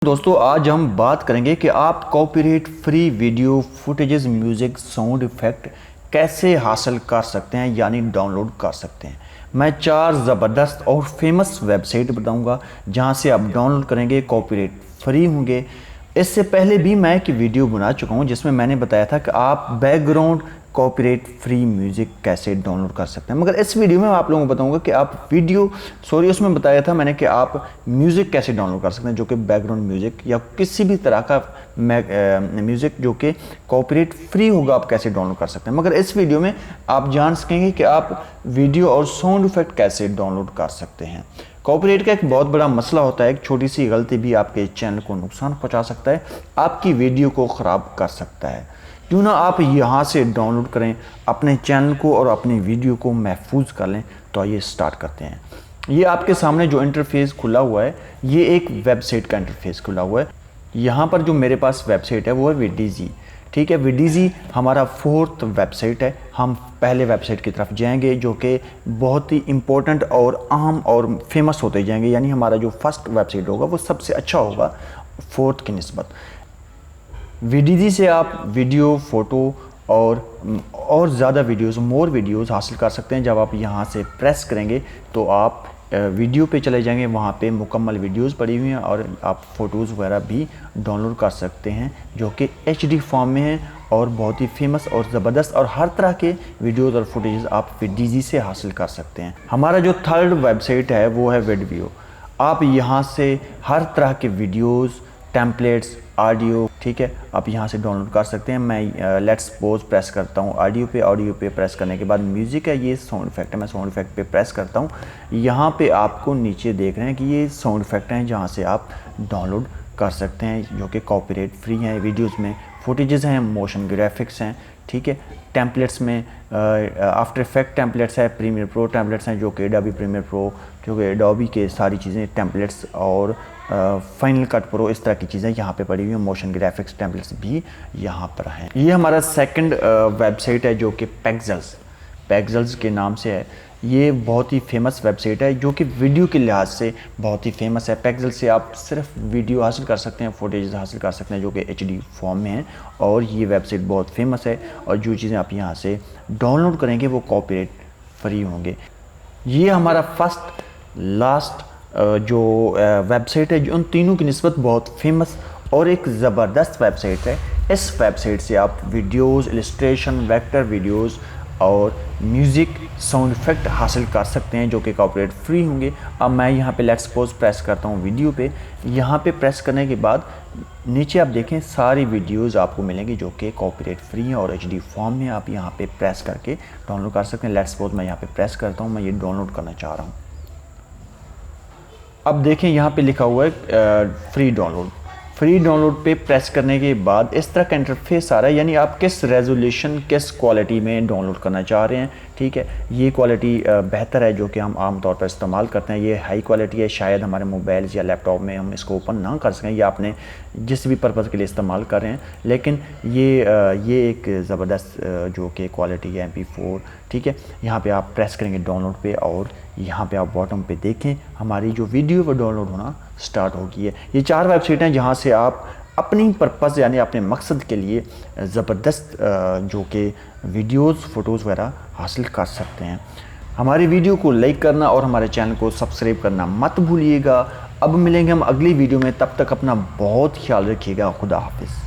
दोस्तों आज हम बात करेंगे कि आप copyright free video footages music sound effect कैसे हासिल कर सकते हैं यानी डाउनलोड कर सकते हैं। मैं 4 ज़बरदस्त और फेमस वेबसाइट बताऊंगा जहां से आप डाउनलोड करेंगे, कॉपीराइट फ्री होंगे। इससे पहले भी मैं एक वीडियो बना चुका हूं जिसमें मैंने बताया था कि आप बैकग्राउंड कॉपीराइट फ्री म्यूज़िक कैसे डाउनलोड कर सकते हैं, मगर इस वीडियो में मैं आप लोगों को बताऊंगा कि आप उसमें बताया था मैंने कि आप म्यूज़िक कैसे डाउनलोड कर सकते हैं जो कि बैकग्राउंड म्यूज़िक या किसी भी तरह का म्यूज़िक जो कि कॉपीराइट फ्री होगा आप कैसे डाउनलोड कर सकते हैं। मगर इस वीडियो में आप जान सकेंगे कि आप वीडियो और साउंड इफेक्ट कैसे डाउनलोड कर सकते हैं। कॉपीराइट का एक बहुत बड़ा मसला होता है, एक छोटी सी गलती भी आपके चैनल को नुकसान पहुंचा सकता है, आपकी वीडियो को ख़राब कर सकता है। क्यों ना आप यहाँ से डाउनलोड करें, अपने चैनल को और अपनी वीडियो को महफूज कर लें। तो आइए स्टार्ट करते हैं। ये आपके सामने जो इंटरफेस खुला हुआ है, ये एक वेबसाइट का इंटरफेस खुला हुआ है। यहाँ पर जो मेरे पास वेबसाइट है वो है विडीजी। ठीक है, विडीजी हमारा 4th वेबसाइट है। हम पहले वेबसाइट की तरफ जाएंगे जो कि बहुत ही इम्पोर्टेंट और अहम और फेमस होते जाएंगे, यानी हमारा जो फर्स्ट वेबसाइट होगा वो सबसे अच्छा होगा 4th की निस्बत। विडीजी से आप वीडियो, फ़ोटो और ज़्यादा वीडियोस, मोर वीडियोस हासिल कर सकते हैं। जब आप यहाँ से प्रेस करेंगे तो आप वीडियो पे चले जाएंगे, वहाँ पे मुकम्मल वीडियोस पड़ी हुई हैं और आप फ़ोटोज़ वगैरह भी डाउनलोड कर सकते हैं जो कि एचडी फॉर्म में है और बहुत ही फेमस और ज़बरदस्त, और हर तरह के वीडियोस और फुटेज आप विडीजी से हासिल कर सकते हैं। हमारा जो 3rd वेबसाइट है वो है विडवियो। आप यहाँ से हर तरह के वीडियोज़, टेम्पलेट्स, ऑडियो, ठीक है, आप यहाँ से डाउनलोड कर सकते हैं। मैं लेट्स सपोज प्रेस करता हूँ ऑडियो पे प्रेस करने के बाद म्यूज़िक है, ये साउंड इफेक्ट है, मैं साउंड इफेक्ट पे प्रेस करता हूँ। यहाँ पे आपको नीचे देख रहे हैं कि ये साउंड इफेक्ट हैं जहाँ से आप डाउनलोड कर सकते हैं जो कि कॉपीराइट फ्री हैं। वीडियोज़ में फुटेजेस हैं, मोशन ग्राफिक्स हैं, ठीक है। टेम्पलेट्स में आफ्टर इफेक्ट टेम्पलेट्स है, प्रीमियर प्रो टेम्पलेट्स हैं जो कि एडोबी प्रीमियर प्रो, जो कि एडोबी के सारी चीज़ें टेम्पलेट्स, और फाइनल कट प्रो, इस तरह की चीज़ें यहाँ पे पड़ी हुई हैं। मोशन ग्राफिक्स टेम्पलेट्स भी यहाँ पर हैं। ये हमारा 2nd वेबसाइट है जो कि पैक्सल्स के नाम से है। ये बहुत ही फेमस वेबसाइट है जो कि वीडियो के लिहाज से बहुत ही फेमस है। पैक्सल से आप सिर्फ वीडियो हासिल कर सकते हैं, फुटेज हासिल कर सकते हैं जो कि एचडी फॉर्म में है, और ये वेबसाइट बहुत फेमस है। और जो चीज़ें आप यहाँ से डाउनलोड करेंगे वो कॉपीराइट फ्री होंगे। ये हमारा फर्स्ट लास्ट जो वेबसाइट है जो उन तीनों की निस्बत बहुत फेमस और एक ज़बरदस्त वेबसाइट है। इस वेबसाइट से आप वीडियोस, इलस्ट्रेशन, वेक्टर वीडियोस और म्यूज़िक, साउंड इफेक्ट हासिल कर सकते हैं जो कि कॉपीराइट फ्री होंगे। अब मैं यहाँ पे लेट्स सपोज प्रेस करता हूँ वीडियो पे। यहाँ पे प्रेस करने के बाद नीचे आप देखें सारी वीडियोस आपको मिलेंगी जो कि कॉपीराइट फ्री हैं और एचडी फॉर्म में। आप यहाँ पे प्रेस करके डाउनलोड कर सकते हैं। लेट्स सपोज मैं यहाँ पे प्रेस करता हूँ, मैं ये डाउनलोड करना चाह रहा हूँ। अब देखें यहाँ पे लिखा हुआ है फ्री डाउनलोड पे प्रेस करने के बाद इस तरह का इंटरफेस आ रहा है, यानी आप किस रेजोल्यूशन, किस क्वालिटी में डाउनलोड करना चाह रहे हैं। ठीक है, ये क्वालिटी बेहतर है जो कि हम आमतौर पर इस्तेमाल करते हैं। ये हाई क्वालिटी है, शायद हमारे मोबाइल्स या लैपटॉप में हम इसको ओपन ना कर सकें या आपने जिस भी पर्पज़ के लिए इस्तेमाल कर रहे हैं, लेकिन ये एक ज़बरदस्त जो कि क्वालिटी है MP4। ठीक है, यहाँ पे आप प्रेस करेंगे डाउनलोड पे और यहाँ पे आप बॉटम पे देखें हमारी जो वीडियो वो डाउनलोड होना स्टार्ट हो गई है। ये 4 वेबसाइट हैं जहाँ से आप अपनी पर्पज़ यानी अपने मकसद के लिए ज़बरदस्त जो कि वीडियोस, फ़ोटोज़ वगैरह हासिल कर सकते हैं। हमारी वीडियो को लाइक करना और हमारे चैनल को सब्सक्राइब करना मत भूलिएगा। अब मिलेंगे हम अगली वीडियो में, तब तक अपना बहुत ख्याल रखिएगा। खुदा हाफिज़।